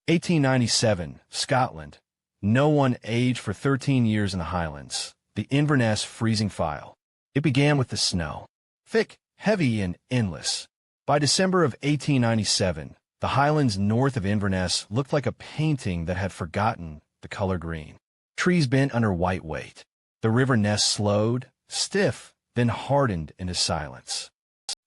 1897, Scotland. No one aged for 13 years in the Highlands. The Inverness freezing file. It began with the snow. Thick, heavy, and endless. By December of 1897, the Highlands north of Inverness looked like a painting that had forgotten the color green. Trees bent under white weight. The River Ness slowed, stiff, then hardened into silence.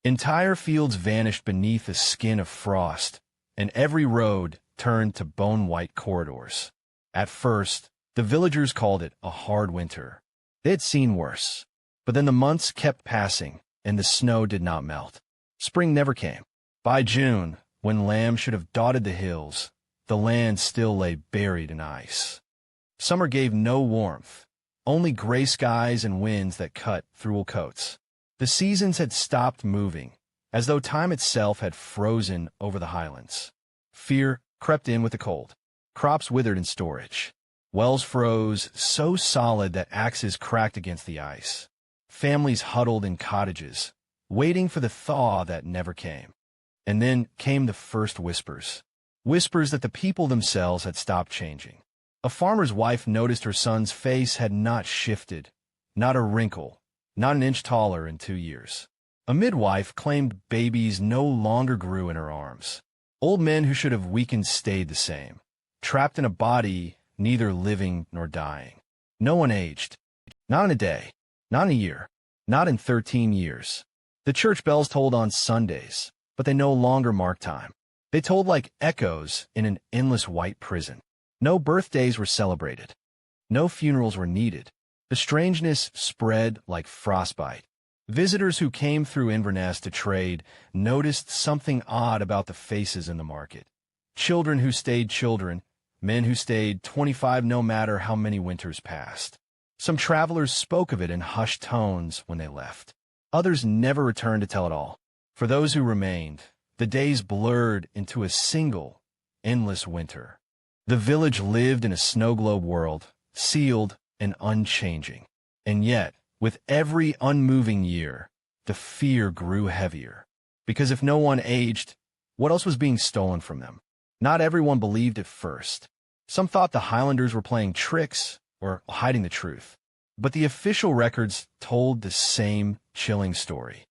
Entire fields vanished beneath a skin of frost, and every road turned to bone-white corridors. At first, the villagers called it a hard winter. They had seen worse. But then the months kept passing, and the snow did not melt. Spring never came. By June, when lambs should have dotted the hills, the land still lay buried in ice. Summer gave no warmth, only gray skies and winds that cut through wool coats. The seasons had stopped moving, as though time itself had frozen over the Highlands. Fear crept in with the cold. Crops withered in storage. Wells froze so solid that axes cracked against the ice. Families huddled in cottages, waiting for the thaw that never came. And then came the first whispers. Whispers that the people themselves had stopped changing. A farmer's wife noticed her son's face had not shifted, not a wrinkle, not an inch taller in 2 years. A midwife claimed babies no longer grew in her arms. Old men who should have weakened stayed the same, trapped in a body neither living nor dying. No one aged. Not in a day, not in a year, not in 13 years. The church bells tolled on Sundays, but they no longer marked time. They tolled like echoes in an endless white prison. No birthdays were celebrated. No funerals were needed. The strangeness spread like frostbite. Visitors who came through Inverness to trade noticed something odd about the faces in the market. Children who stayed children, men who stayed 25 no matter how many winters passed. Some travelers spoke of it in hushed tones when they left. Others never returned to tell it all. For those who remained, the days blurred into a single, endless winter. The village lived in a snow globe world, sealed and unchanging. And yet, with every unmoving year, the fear grew heavier. Because if no one aged, what else was being stolen from them? Not everyone believed at first. Some thought the Highlanders were playing tricks or hiding the truth. But the official records told the same chilling story.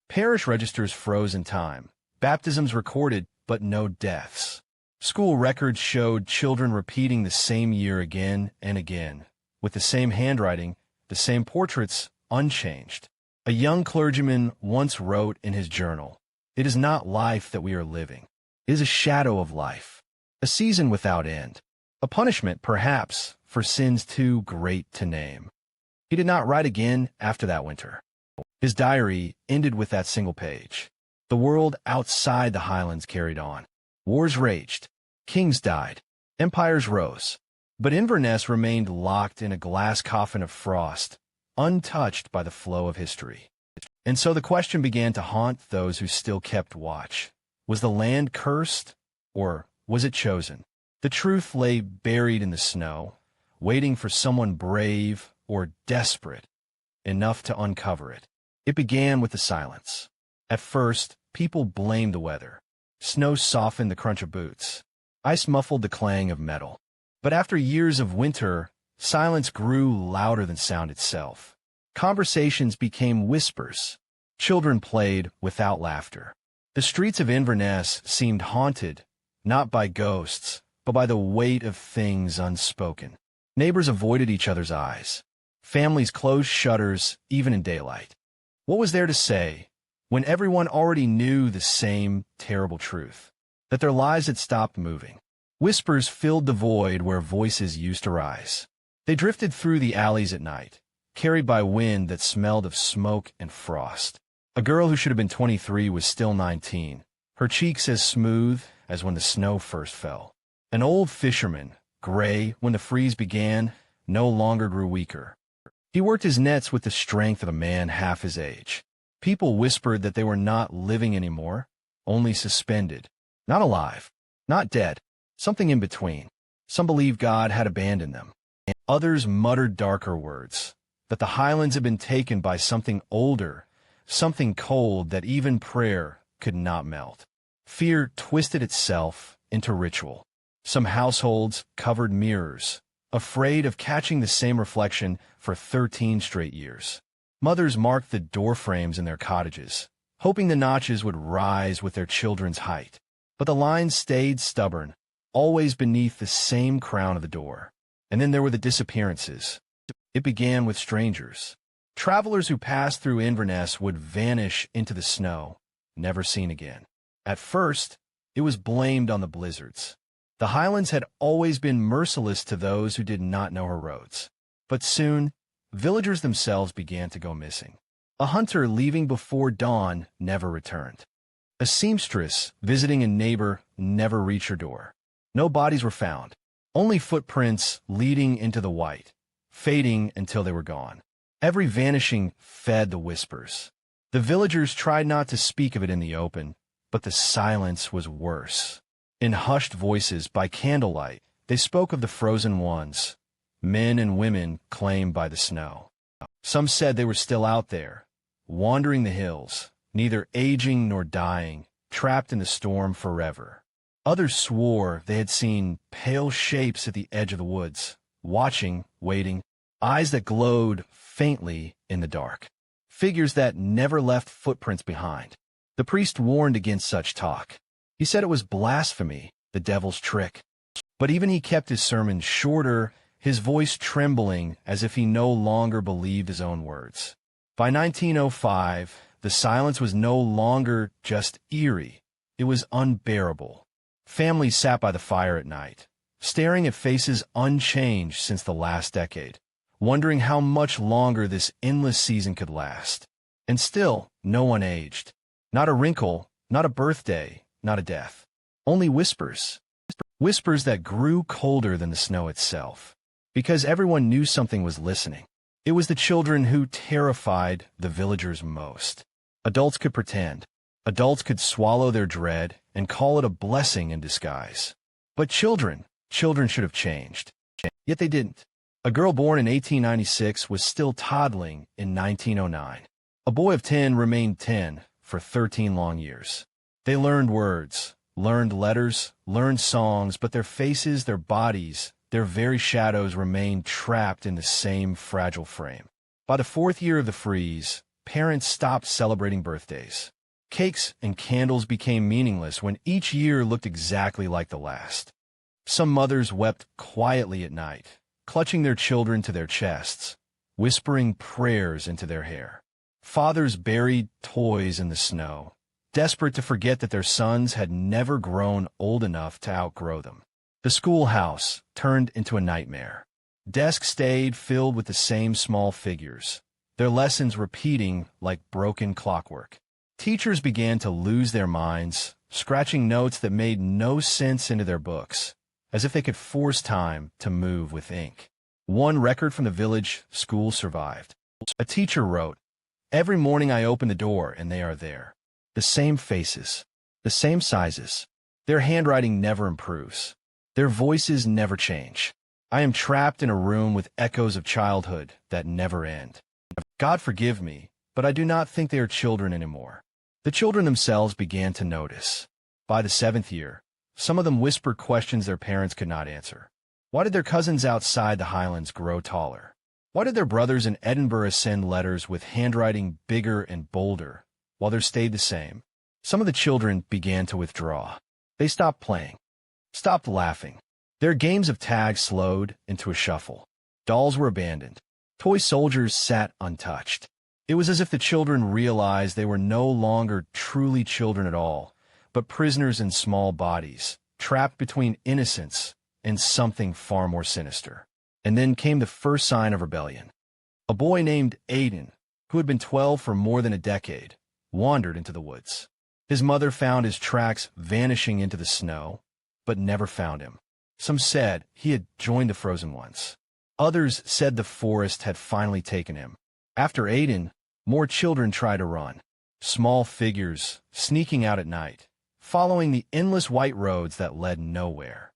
Parish registers froze in time. Baptisms recorded, but no deaths. School records showed children repeating the same year again and again, with the same handwriting, the same portraits, unchanged. A young clergyman once wrote in his journal, "It is not life that we are living. It is a shadow of life, a season without end, a punishment, perhaps, for sins too great to name." He did not write again after that winter. His diary ended with that single page. The world outside the Highlands carried on. Wars raged. Kings died. Empires rose. But Inverness remained locked in a glass coffin of frost, untouched by the flow of history. And so the question began to haunt those who still kept watch. Was the land cursed, or was it chosen? The truth lay buried in the snow, waiting for someone brave or desperate enough to uncover it. It began with the silence. At first, people blamed the weather. Snow softened the crunch of boots. Ice muffled the clang of metal. But after years of winter, silence grew louder than sound itself. Conversations became whispers. Children played without laughter. The streets of Inverness seemed haunted, not by ghosts, but by the weight of things unspoken. Neighbors avoided each other's eyes. Families closed shutters even in daylight. What was there to say when everyone already knew the same terrible truth? That their lives had stopped moving. Whispers filled the void where voices used to rise. They drifted through the alleys at night, carried by wind that smelled of smoke and frost. A girl who should have been 23 was still 19, her cheeks as smooth as when the snow first fell. An old fisherman, gray when the freeze began, no longer grew weaker. He worked his nets with the strength of a man half his age. People whispered that they were not living anymore, only suspended. Not alive, not dead, something in between. Some believed God had abandoned them. Others muttered darker words, that the Highlands had been taken by something older, something cold that even prayer could not melt. Fear twisted itself into ritual. Some households covered mirrors, afraid of catching the same reflection for 13 straight years. Mothers marked the door frames in their cottages, hoping the notches would rise with their children's height. But the lines stayed stubborn, always beneath the same crown of the door. And then there were the disappearances. It began with strangers. Travelers who passed through Inverness would vanish into the snow, never seen again. At first, it was blamed on the blizzards. The Highlands had always been merciless to those who did not know her roads. But soon, villagers themselves began to go missing. A hunter leaving before dawn never returned. A seamstress visiting a neighbor never reached her door. No bodies were found, only footprints leading into the white, fading until they were gone. Every vanishing fed the whispers. The villagers tried not to speak of it in the open, but the silence was worse. In hushed voices by candlelight, they spoke of the frozen ones, men and women claimed by the snow. Some said they were still out there, wandering the hills, neither aging nor dying, trapped in the storm forever. Others swore they had seen pale shapes at the edge of the woods, watching, waiting, eyes that glowed faintly in the dark. Figures that never left footprints behind. The priest warned against such talk. He said it was blasphemy, the devil's trick. But even he kept his sermon shorter, his voice trembling as if he no longer believed his own words. By 1905, the silence was no longer just eerie. It was unbearable. Families sat by the fire at night, staring at faces unchanged since the last decade, wondering how much longer this endless season could last. And still, no one aged. Not a wrinkle, not a birthday, not a death. Only whispers. Whispers that grew colder than the snow itself. Because everyone knew something was listening. It was the children who terrified the villagers most. Adults could pretend. Adults could swallow their dread and call it a blessing in disguise. But children should have changed. Yet they didn't. A girl born in 1896 was still toddling in 1909. A boy of 10 remained 10 for 13 long years. They learned words, learned letters, learned songs, but their faces, their bodies, their very shadows remained trapped in the same fragile frame. By the 4th year of the freeze, parents stopped celebrating birthdays. Cakes and candles became meaningless when each year looked exactly like the last. Some mothers wept quietly at night, clutching their children to their chests, whispering prayers into their hair. Fathers buried toys in the snow, desperate to forget that their sons had never grown old enough to outgrow them. The schoolhouse turned into a nightmare. Desks stayed filled with the same small figures, their lessons repeating like broken clockwork. Teachers began to lose their minds, scratching notes that made no sense into their books, as if they could force time to move with ink. One record from the village school survived. A teacher wrote, "Every morning I open the door and they are there. The same faces, the same sizes. Their handwriting never improves. Their voices never change. I am trapped in a room with echoes of childhood that never end. God forgive me, but I do not think they are children anymore." The children themselves began to notice. By the 7th year, some of them whispered questions their parents could not answer. Why did their cousins outside the Highlands grow taller? Why did their brothers in Edinburgh send letters with handwriting bigger and bolder, while theirs stayed the same? Some of the children began to withdraw. They stopped playing, stopped laughing. Their games of tag slowed into a shuffle. Dolls were abandoned. Toy soldiers sat untouched. It was as if the children realized they were no longer truly children at all, but prisoners in small bodies, trapped between innocence and something far more sinister. And then came the first sign of rebellion. A boy named Aidan, who had been 12 for more than a decade, wandered into the woods. His mother found his tracks vanishing into the snow, but never found him. Some said he had joined the frozen ones. Others said the forest had finally taken him. After Aidan, more children tried to run. Small figures, sneaking out at night, following the endless white roads that led nowhere.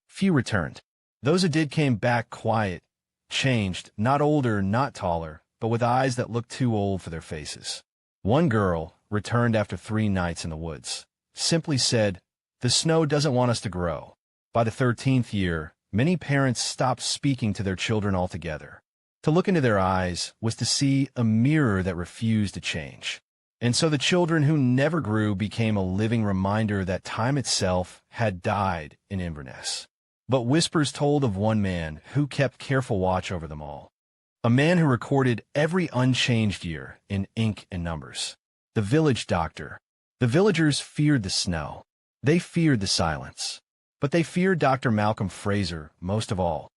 Few returned. Those who did came back quiet, changed, not older, not taller, but with eyes that looked too old for their faces. One girl returned after 3 nights in the woods, simply said, "The snow doesn't want us to grow." By the 13th year, many parents stopped speaking to their children altogether. To look into their eyes was to see a mirror that refused to change. And so the children who never grew became a living reminder that time itself had died in Inverness. But whispers told of one man who kept careful watch over them all. A man who recorded every unchanged year in ink and numbers. The village doctor. The villagers feared the snow. They feared the silence. But they feared Dr. Malcolm Fraser most of all.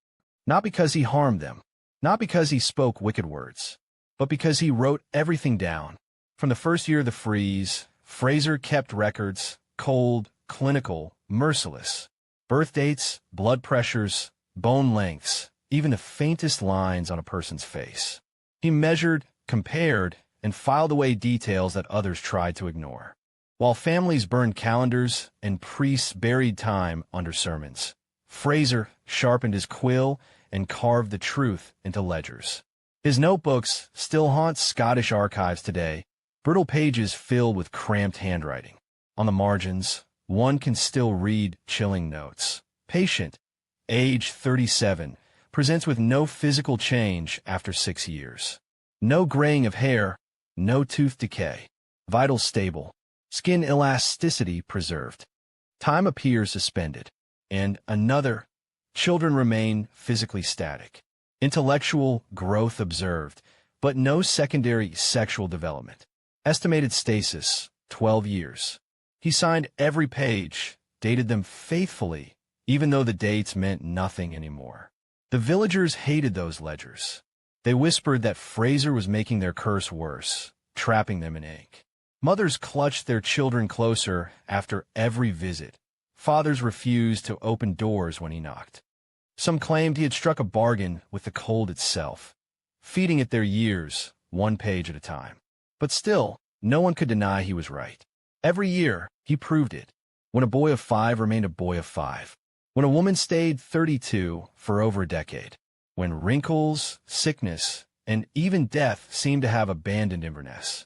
Not because he harmed them, not because he spoke wicked words, but because he wrote everything down. From the first year of the freeze, Fraser kept records, cold, clinical, merciless. Birth dates, blood pressures, bone lengths, even the faintest lines on a person's face. He measured, compared, and filed away details that others tried to ignore. While families burned calendars and priests buried time under sermons, Fraser sharpened his quill and carved the truth into ledgers. His notebooks still haunt Scottish archives today, brittle pages filled with cramped handwriting. On the margins, one can still read chilling notes. Patient, age 37, presents with no physical change after 6 years. No graying of hair, no tooth decay. Vitals stable. Skin elasticity preserved. Time appears suspended. And another, children remain physically static. Intellectual growth observed, but no secondary sexual development. Estimated stasis, 12 years. He signed every page, dated them faithfully, even though the dates meant nothing anymore. The villagers hated those ledgers. They whispered that Fraser was making their curse worse, trapping them in ink. Mothers clutched their children closer after every visit. Fathers refused to open doors when he knocked. Some claimed he had struck a bargain with the cold itself, feeding it their years, one page at a time. But still, no one could deny he was right. Every year, he proved it. When a boy of 5 remained a boy of 5. When a woman stayed 32 for over a decade. When wrinkles, sickness, and even death seemed to have abandoned Inverness.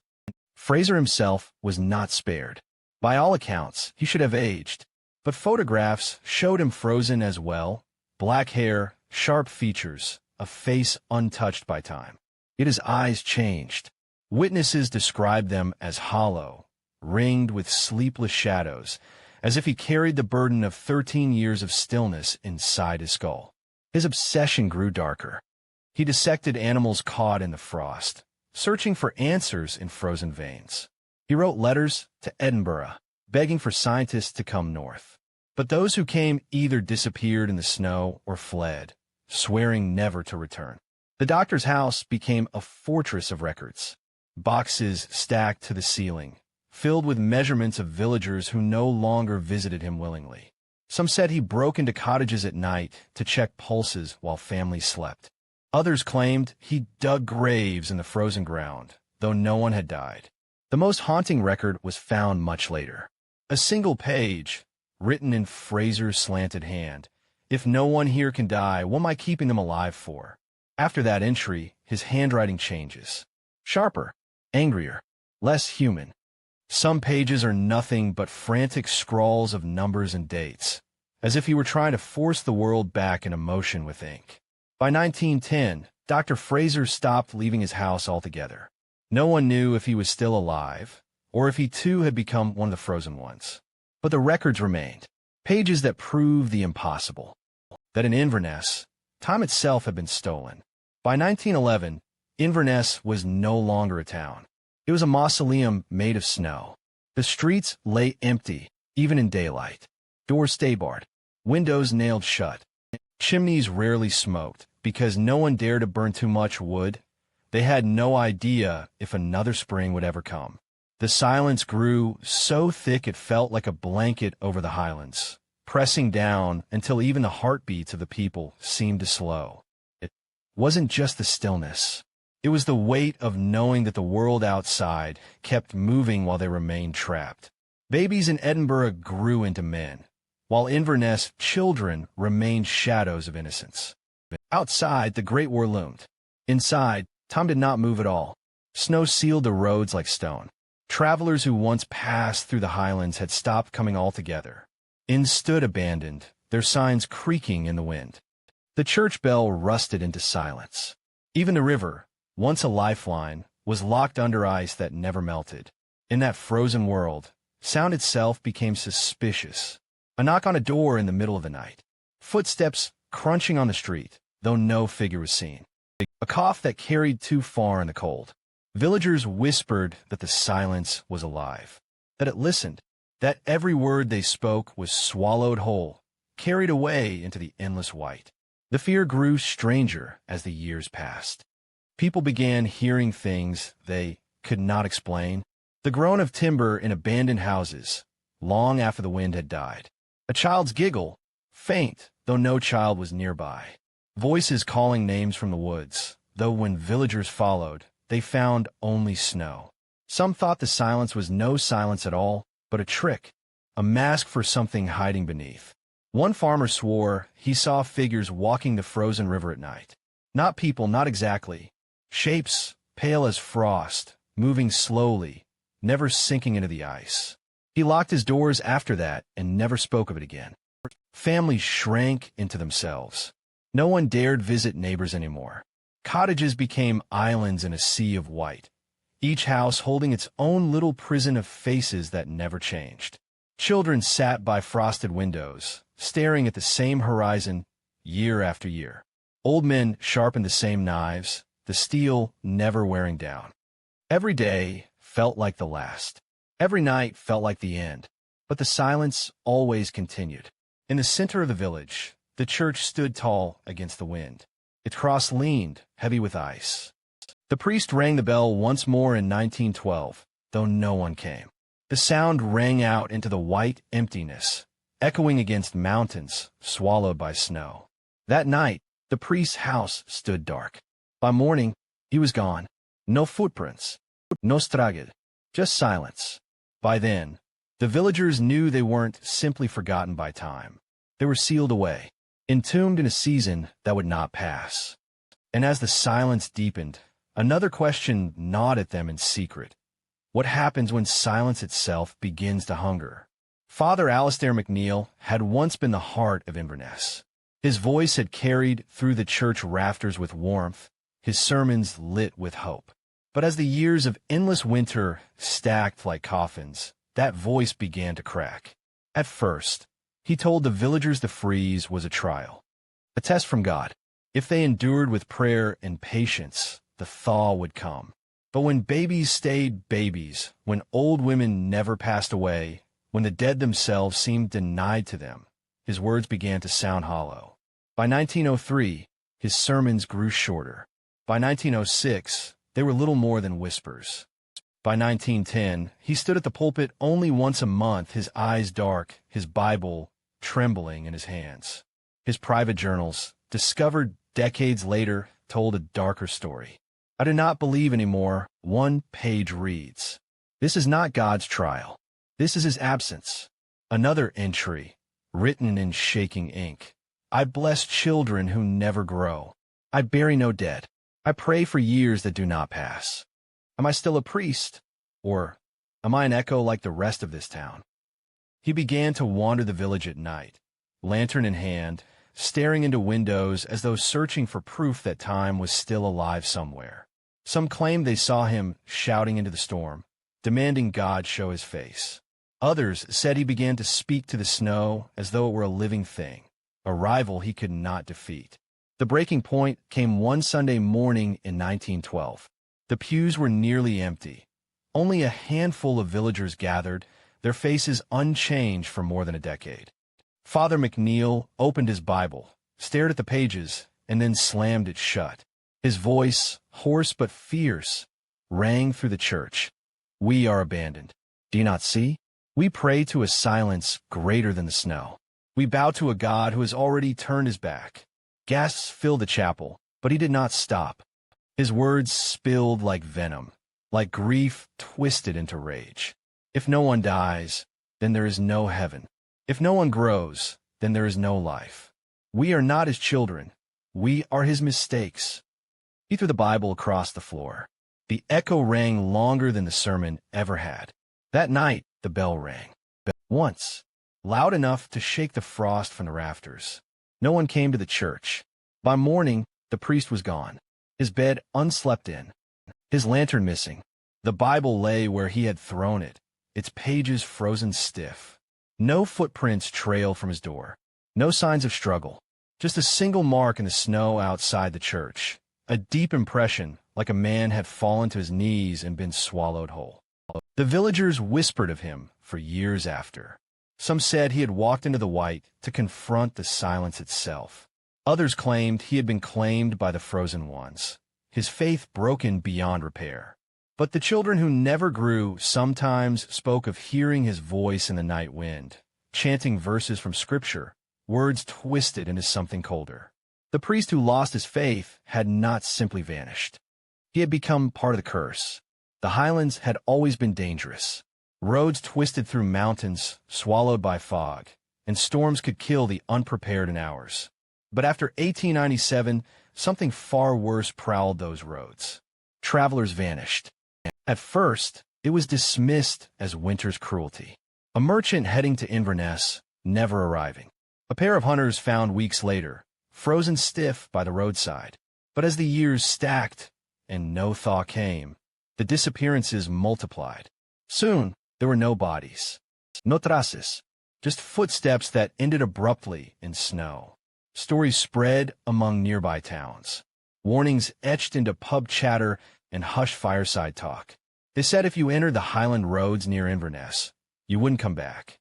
Fraser himself was not spared. By all accounts, he should have aged. But photographs showed him frozen as well. Black hair, sharp features, a face untouched by time. Yet his eyes changed. Witnesses described them as hollow, ringed with sleepless shadows, as if he carried the burden of 13 years of stillness inside his skull. His obsession grew darker. He dissected animals caught in the frost, searching for answers in frozen veins. He wrote letters to Edinburgh, begging for scientists to come north. But those who came either disappeared in the snow or fled, swearing never to return. The doctor's house became a fortress of records. Boxes stacked to the ceiling, filled with measurements of villagers who no longer visited him willingly. Some said he broke into cottages at night to check pulses while families slept. Others claimed he dug graves in the frozen ground, though no one had died. The most haunting record was found much later. A single page, written in Fraser's slanted hand. If no one here can die, what am I keeping them alive for? After that entry, his handwriting changes. Sharper, angrier, less human. Some pages are nothing but frantic scrawls of numbers and dates, as if he were trying to force the world back into motion with ink. By 1910, Dr. Fraser stopped leaving his house altogether. No one knew if he was still alive, or if he too had become one of the frozen ones. But the records remained, pages that proved the impossible, that in Inverness, time itself had been stolen. By 1911, Inverness was no longer a town. It was a mausoleum made of snow. The streets lay empty, even in daylight. Doors stay-barred, windows nailed shut. Chimneys rarely smoked, because no one dared to burn too much wood. They had no idea if another spring would ever come. The silence grew so thick it felt like a blanket over the Highlands, pressing down until even the heartbeats of the people seemed to slow. It wasn't just the stillness. It was the weight of knowing that the world outside kept moving while they remained trapped. Babies in Edinburgh grew into men, while Inverness children remained shadows of innocence. Outside, the Great War loomed. Inside, time did not move at all. Snow sealed the roads like stone. Travelers who once passed through the Highlands had stopped coming altogether. Inns stood abandoned, their signs creaking in the wind. The church bell rusted into silence. Even the river, once a lifeline, was locked under ice that never melted. In that frozen world, sound itself became suspicious. A knock on a door in the middle of the night. Footsteps crunching on the street, though no figure was seen. A cough that carried too far in the cold. Villagers whispered that the silence was alive, that it listened, that every word they spoke was swallowed whole, carried away into the endless white. The fear grew stranger as the years passed. People began hearing things they could not explain. The groan of timber in abandoned houses, long after the wind had died. A child's giggle, faint, though no child was nearby. Voices calling names from the woods, though when villagers followed, they found only snow. Some thought the silence was no silence at all, but a trick, a mask for something hiding beneath. One farmer swore he saw figures walking the frozen river at night. Not people, not exactly. Shapes, pale as frost, moving slowly, never sinking into the ice. He locked his doors after that and never spoke of it again. Families shrank into themselves. No one dared visit neighbors anymore. Cottages became islands in a sea of white, each house holding its own little prison of faces that never changed. Children sat by frosted windows, staring at the same horizon year after year. Old men sharpened the same knives, the steel never wearing down. Every day felt like the last. Every night felt like the end. But the silence always continued. In the center of the village, the church stood tall against the wind. Its cross leaned, heavy with ice. The priest rang the bell once more in 1912, though no one came. The sound rang out into the white emptiness, echoing against mountains swallowed by snow. That night, the priest's house stood dark. By morning, he was gone. No footprints, no straged, just silence. By then, the villagers knew they weren't simply forgotten by time. They were sealed away, entombed in a season that would not pass. And as the silence deepened, another question gnawed at them in secret. What happens when silence itself begins to hunger? Father Alistair MacNeil had once been the heart of Inverness. His voice had carried through the church rafters with warmth, his sermons lit with hope. But as the years of endless winter stacked like coffins, that voice began to crack. At first, he told the villagers the freeze was a trial, a test from God. If they endured with prayer and patience, the thaw would come. But when babies stayed babies, when old women never passed away, when the dead themselves seemed denied to them, his words began to sound hollow. By 1903, his sermons grew shorter. By 1906, they were little more than whispers. By 1910, he stood at the pulpit only once a month, his eyes dark, his Bible trembling in his hands. His private journals, discovered decades later, told a darker story. I do not believe anymore, one page reads. This is not God's trial. This is his absence. Another entry, written in shaking ink. I bless children who never grow. I bury no dead. I pray for years that do not pass. Am I still a priest? Or am I an echo like the rest of this town? He began to wander the village at night, lantern in hand, staring into windows as though searching for proof that time was still alive somewhere. Some claimed they saw him shouting into the storm, demanding God show his face. Others said he began to speak to the snow as though it were a living thing, a rival he could not defeat. The breaking point came one Sunday morning in 1912. The pews were nearly empty. Only a handful of villagers gathered, their faces unchanged for more than a decade. Father MacNeil opened his Bible, stared at the pages, and then slammed it shut. His voice, hoarse but fierce, rang through the church. We are abandoned. Do you not see? We pray to a silence greater than the snow. We bow to a God who has already turned his back. Gasps filled the chapel, but he did not stop. His words spilled like venom, like grief twisted into rage. If no one dies, then there is no heaven. If no one grows, then there is no life. We are not his children. We are his mistakes. He threw the Bible across the floor. The echo rang longer than the sermon ever had. That night, the bell rang. Once. loud enough to shake the frost from the rafters. No one came to the church. By morning, the priest was gone, his bed unslept in, his lantern missing. The Bible lay where he had thrown it, its pages frozen stiff. No footprints trailed from his door, no signs of struggle, just a single mark in the snow outside the church, a deep impression like a man had fallen to his knees and been swallowed whole. The villagers whispered of him for years after. Some said he had walked into the white to confront the silence itself. Others claimed he had been claimed by the frozen ones, his faith broken beyond repair. But the children who never grew sometimes spoke of hearing his voice in the night wind, chanting verses from Scripture, words twisted into something colder. The priest who lost his faith had not simply vanished. He had become part of the curse. The Highlands had always been dangerous. Roads twisted through mountains, swallowed by fog, and storms could kill the unprepared in hours. But after 1897, something far worse prowled those roads. Travelers vanished. At first, it was dismissed as winter's cruelty. A merchant heading to Inverness, never arriving. A pair of hunters found weeks later, frozen stiff by the roadside. But as the years stacked and no thaw came, the disappearances multiplied. Soon, there were no bodies. No traces. Just footsteps that ended abruptly in snow. Stories spread among nearby towns. Warnings etched into pub chatter and hushed fireside talk. They said if you entered the highland roads near Inverness, you wouldn't come back.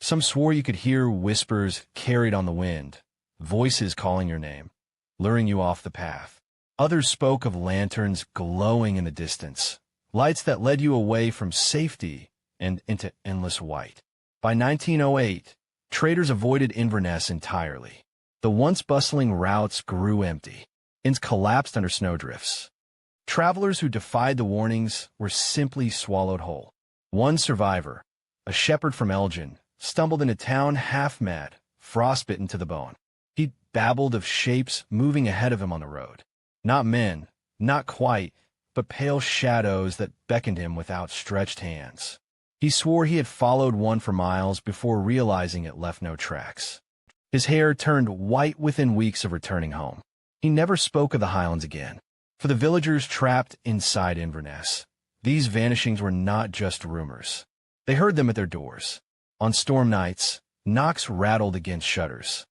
Some swore you could hear whispers carried on the wind, voices calling your name, luring you off the path. Others spoke of lanterns glowing in the distance, lights that led you away from safety and into endless white. By 1908, traders avoided Inverness entirely. The once bustling routes grew empty. Inns collapsed under snowdrifts. Travelers who defied the warnings were simply swallowed whole. One survivor, a shepherd from Elgin, stumbled into town half-mad, frostbitten to the bone. He babbled of shapes moving ahead of him on the road. Not men, not quite, but pale shadows that beckoned him with outstretched hands. He swore he had followed one for miles before realizing it left no tracks. His hair turned white within weeks of returning home. He never spoke of the Highlands again. For the villagers trapped inside Inverness, these vanishings were not just rumors. They heard them at their doors. On storm nights, knocks rattled against shutters.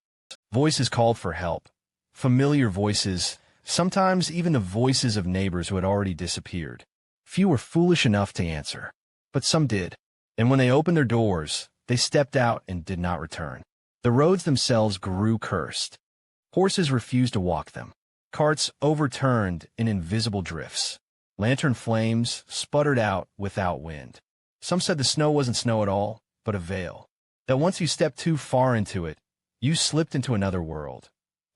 Voices called for help. Familiar voices, sometimes even the voices of neighbors who had already disappeared. Few were foolish enough to answer, but some did. And when they opened their doors, they stepped out and did not return. The roads themselves grew cursed. Horses refused to walk them. Carts overturned in invisible drifts. Lantern flames sputtered out without wind. Some said the snow wasn't snow at all, but a veil. That once you stepped too far into it, you slipped into another world.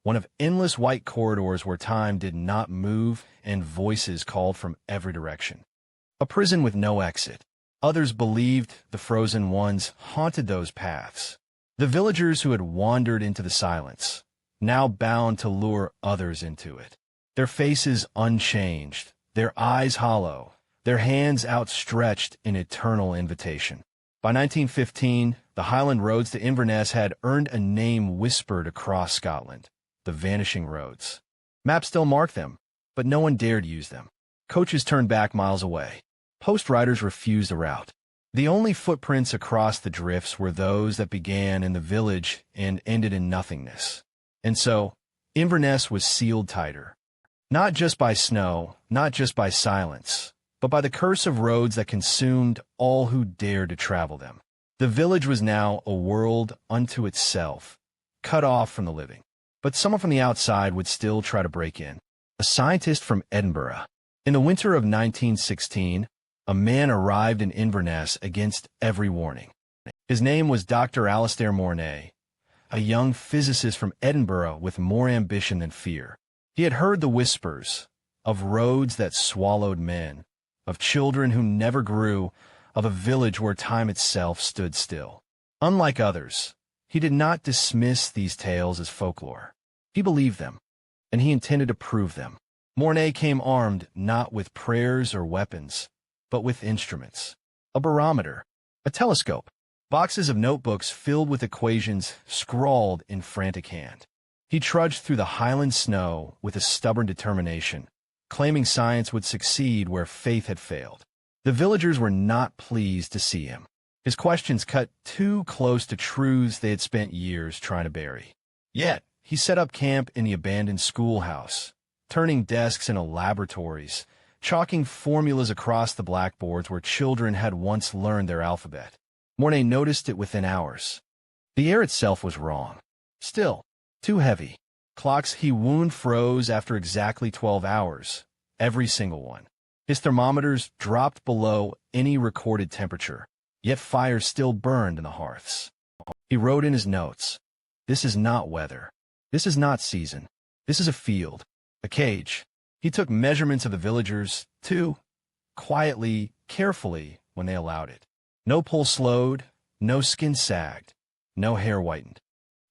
One of endless white corridors where time did not move and voices called from every direction. A prison with no exit. Others believed the frozen ones haunted those paths. The villagers who had wandered into the silence, now bound to lure others into it. Their faces unchanged, their eyes hollow, their hands outstretched in eternal invitation. By 1915, the Highland roads to Inverness had earned a name whispered across Scotland, the Vanishing Roads. Maps still marked them, but no one dared use them. Coaches turned back miles away. Post riders refused the route. The only footprints across the drifts were those that began in the village and ended in nothingness. And so, Inverness was sealed tighter. Not just by snow, not just by silence, but by the curse of roads that consumed all who dared to travel them. The village was now a world unto itself, cut off from the living. But someone from the outside would still try to break in. A scientist from Edinburgh. In the winter of 1916, a man arrived in Inverness against every warning. His name was Dr. Alastair Mornay, a young physicist from Edinburgh with more ambition than fear. He had heard the whispers of roads that swallowed men, of children who never grew, of a village where time itself stood still. Unlike others, he did not dismiss these tales as folklore. He believed them, and he intended to prove them. Mornay came armed not with prayers or weapons, but with instruments. A barometer, a telescope, Boxes of notebooks filled with equations scrawled in frantic hand. He trudged through the Highland snow with a stubborn determination, claiming science would succeed where faith had failed. The villagers were not pleased to see him. His questions cut too close to truths they had spent years trying to bury. Yet, he set up camp in the abandoned schoolhouse, turning desks into laboratories, chalking formulas across the blackboards where children had once learned their alphabet. Mornay noticed it within hours. The air itself was wrong. Still, too heavy. Clocks he wound froze after exactly 12 hours, every single one. His thermometers dropped below any recorded temperature, yet fires still burned in the hearths. He wrote in his notes, "This is not weather. This is not season. This is a field, a cage." He took measurements of the villagers, too, quietly, carefully, when they allowed it. No pulse slowed, no skin sagged, no hair whitened.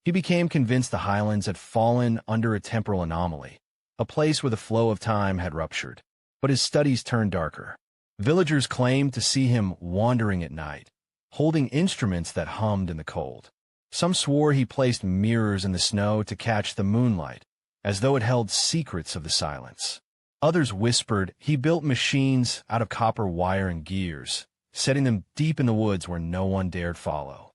He became convinced the Highlands had fallen under a temporal anomaly, a place where the flow of time had ruptured. But his studies turned darker. Villagers claimed to see him wandering at night, holding instruments that hummed in the cold. Some swore he placed mirrors in the snow to catch the moonlight, as though it held secrets of the silence. Others whispered he built machines out of copper wire and gears, setting them deep in the woods where no one dared follow.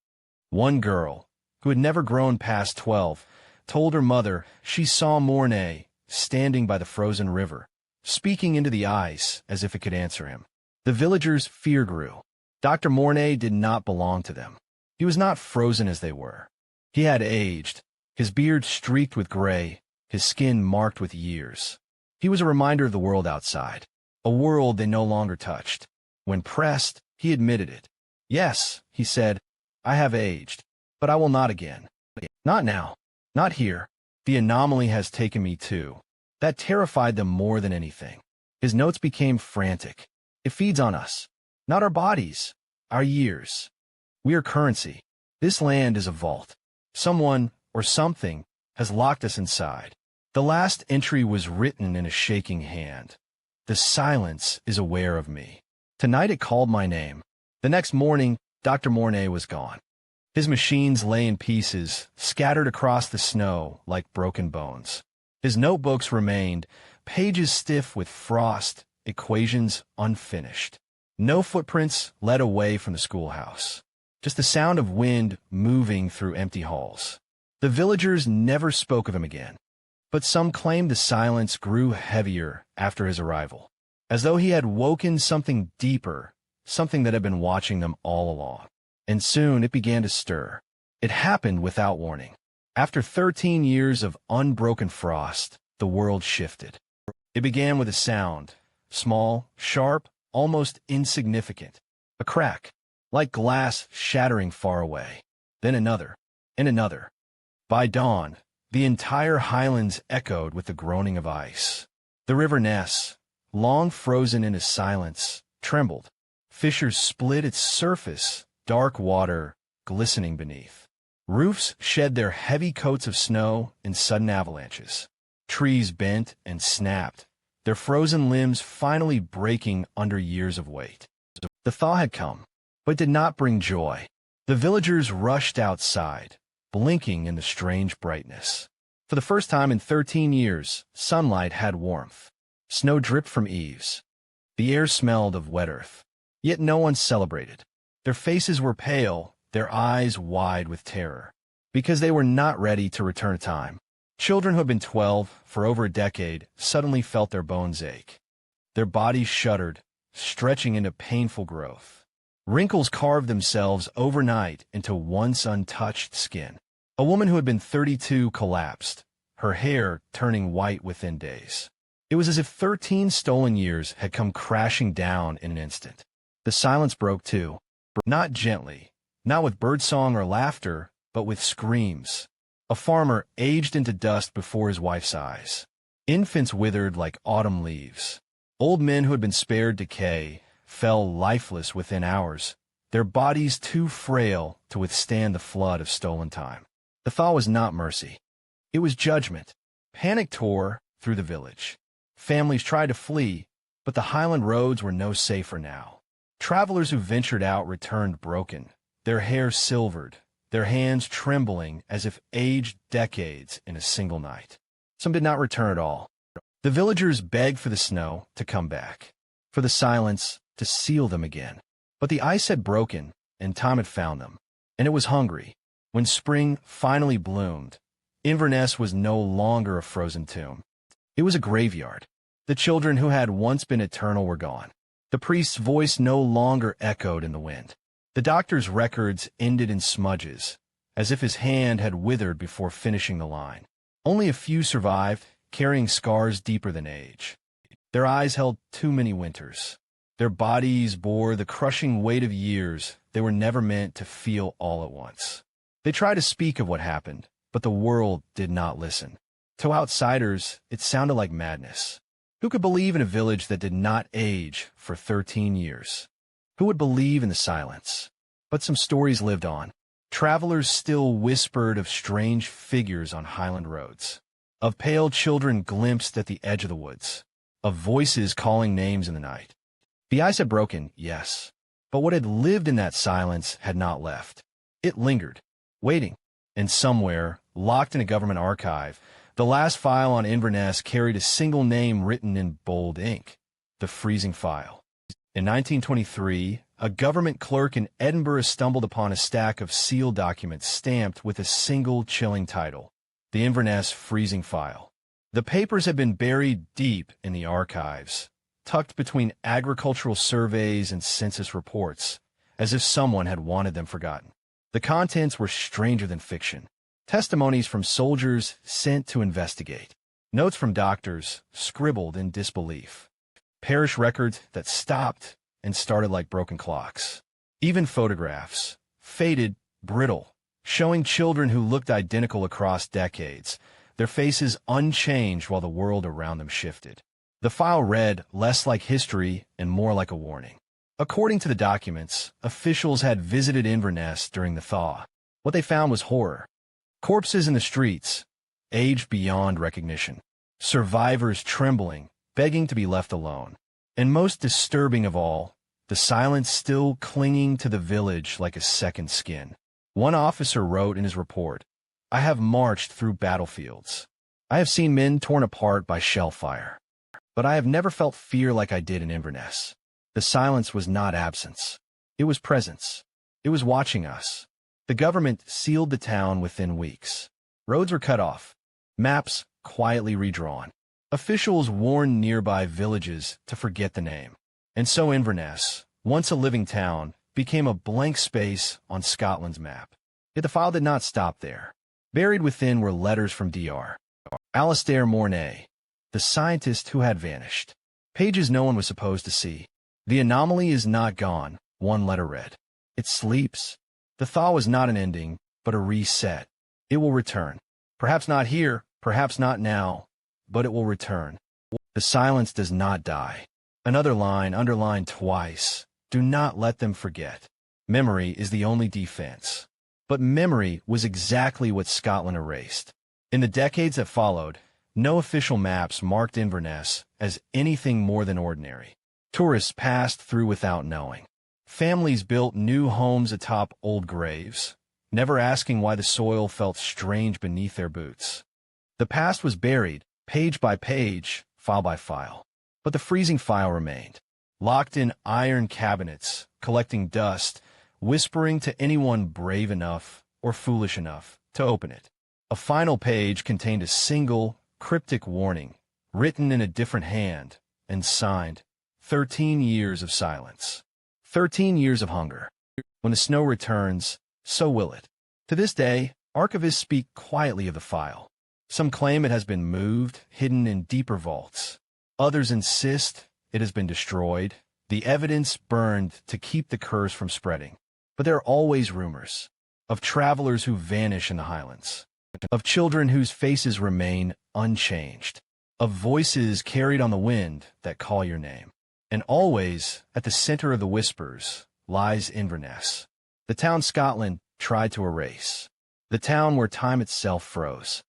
One girl, who had never grown past 12, told her mother she saw Mornay standing by the frozen river, speaking into the ice as if it could answer him. The villagers' fear grew. Dr. Mornay did not belong to them. He was not frozen as they were. He had aged, his beard streaked with gray, his skin marked with years. He was a reminder of the world outside, a world they no longer touched. When pressed, he admitted it. "Yes," he said, "I have aged, but I will not again. Not now. Not here. The anomaly has taken me too." That terrified them more than anything. His notes became frantic. "It feeds on us. Not our bodies. Our years. We are currency. This land is a vault. Someone, or something, has locked us inside." The last entry was written in a shaking hand. "The silence is aware of me. Tonight it called my name." The next morning, Dr. Mornay was gone. His machines lay in pieces, scattered across the snow like broken bones. His notebooks remained, pages stiff with frost, equations unfinished. No footprints led away from the schoolhouse. Just the sound of wind moving through empty halls. The villagers never spoke of him again, but some claimed the silence grew heavier after his arrival, as though he had woken something deeper, something that had been watching them all along. And soon it began to stir. It happened without warning. After 13 years of unbroken frost, the world shifted. It began with a sound, small, sharp, almost insignificant. A crack, like glass shattering far away. Then another, and another. By dawn, the entire Highlands echoed with the groaning of ice. The river Ness, long frozen into silence, trembled. Fissures split its surface, dark water glistening beneath. Roofs shed their heavy coats of snow in sudden avalanches. Trees bent and snapped, their frozen limbs finally breaking under years of weight. The thaw had come, but did not bring joy. The villagers rushed outside, blinking in the strange brightness. For the first time in 13 years, sunlight had warmth. Snow dripped from eaves. The air smelled of wet earth. Yet no one celebrated. Their faces were pale, their eyes wide with terror, because they were not ready to return to time. Children who had been 12 for over a decade suddenly felt their bones ache. Their bodies shuddered, stretching into painful growth. Wrinkles carved themselves overnight into once untouched skin. A woman who had been 32 collapsed, her hair turning white within days. It was as if 13 stolen years had come crashing down in an instant. The silence broke too, not gently, not with birdsong or laughter, but with screams. A farmer aged into dust before his wife's eyes. Infants withered like autumn leaves. Old men who had been spared decay fell lifeless within hours, their bodies too frail to withstand the flood of stolen time. The thaw was not mercy. It was judgment. Panic tore through the village. Families tried to flee, but the Highland roads were no safer now. Travelers who ventured out returned broken, their hair silvered, their hands trembling as if aged decades in a single night. Some did not return at all. The villagers begged for the snow to come back, for the silence to seal them again. But the ice had broken, and time had found them, and it was hungry. When spring finally bloomed, Inverness was no longer a frozen tomb. It was a graveyard. The children who had once been eternal were gone. The priest's voice no longer echoed in the wind. The doctor's records ended in smudges, as if his hand had withered before finishing the line. Only a few survived, carrying scars deeper than age. Their eyes held too many winters. Their bodies bore the crushing weight of years they were never meant to feel all at once. They tried to speak of what happened, but the world did not listen. To outsiders, it sounded like madness. Who could believe in a village that did not age for 13 years? Who would believe in the silence? But some stories lived on. Travelers still whispered of strange figures on Highland roads, of pale children glimpsed at the edge of the woods, of voices calling names in the night. The ice had broken, yes, but what had lived in that silence had not left. It lingered, waiting, and somewhere, locked in a government archive, the last file on Inverness carried a single name written in bold ink: the freezing file. In 1923, a government clerk in Edinburgh stumbled upon a stack of sealed documents stamped with a single chilling title: the Inverness freezing file. The papers had been buried deep in the archives, tucked between agricultural surveys and census reports, as if someone had wanted them forgotten. The contents were stranger than fiction. Testimonies from soldiers sent to investigate. Notes from doctors scribbled in disbelief. Parish records that stopped and started like broken clocks. Even photographs, faded, brittle, showing children who looked identical across decades, their faces unchanged while the world around them shifted. The file read less like history and more like a warning. According to the documents, officials had visited Inverness during the thaw. What they found was horror. Corpses in the streets, aged beyond recognition. Survivors trembling, begging to be left alone. And most disturbing of all, the silence still clinging to the village like a second skin. One officer wrote in his report, "I have marched through battlefields. I have seen men torn apart by shell fire. But I have never felt fear like I did in Inverness." The silence was not absence. It was presence. It was watching us. The government sealed the town within weeks. Roads were cut off. Maps quietly redrawn. Officials warned nearby villages to forget the name. And so Inverness, once a living town, became a blank space on Scotland's map. Yet the file did not stop there. Buried within were letters from Dr. Alistair Mornay, the scientist who had vanished. Pages no one was supposed to see. "The anomaly is not gone," one letter read. "It sleeps." The thaw was not an ending, but a reset. It will return. Perhaps not here, perhaps not now, but it will return. The silence does not die. Another line underlined twice: "Do not let them forget. Memory is the only defense." But memory was exactly what Scotland erased. In the decades that followed, no official maps marked Inverness as anything more than ordinary. Tourists passed through without knowing. Families built new homes atop old graves, never asking why the soil felt strange beneath their boots. The past was buried, page by page, file by file. But the freezing file remained, locked in iron cabinets, collecting dust, whispering to anyone brave enough or foolish enough to open it. A final page contained a single, cryptic warning, written in a different hand and signed, 13 years of silence. 13 years of hunger. When the snow returns, so will it. To this day, archivists speak quietly of the file. Some claim it has been moved, hidden in deeper vaults. Others insist it has been destroyed, the evidence burned to keep the curse from spreading. But there are always rumors of travelers who vanish in the Highlands, of children whose faces remain unchanged, of voices carried on the wind that call your name. And always, at the center of the whispers, lies Inverness, the town Scotland tried to erase, the town where time itself froze.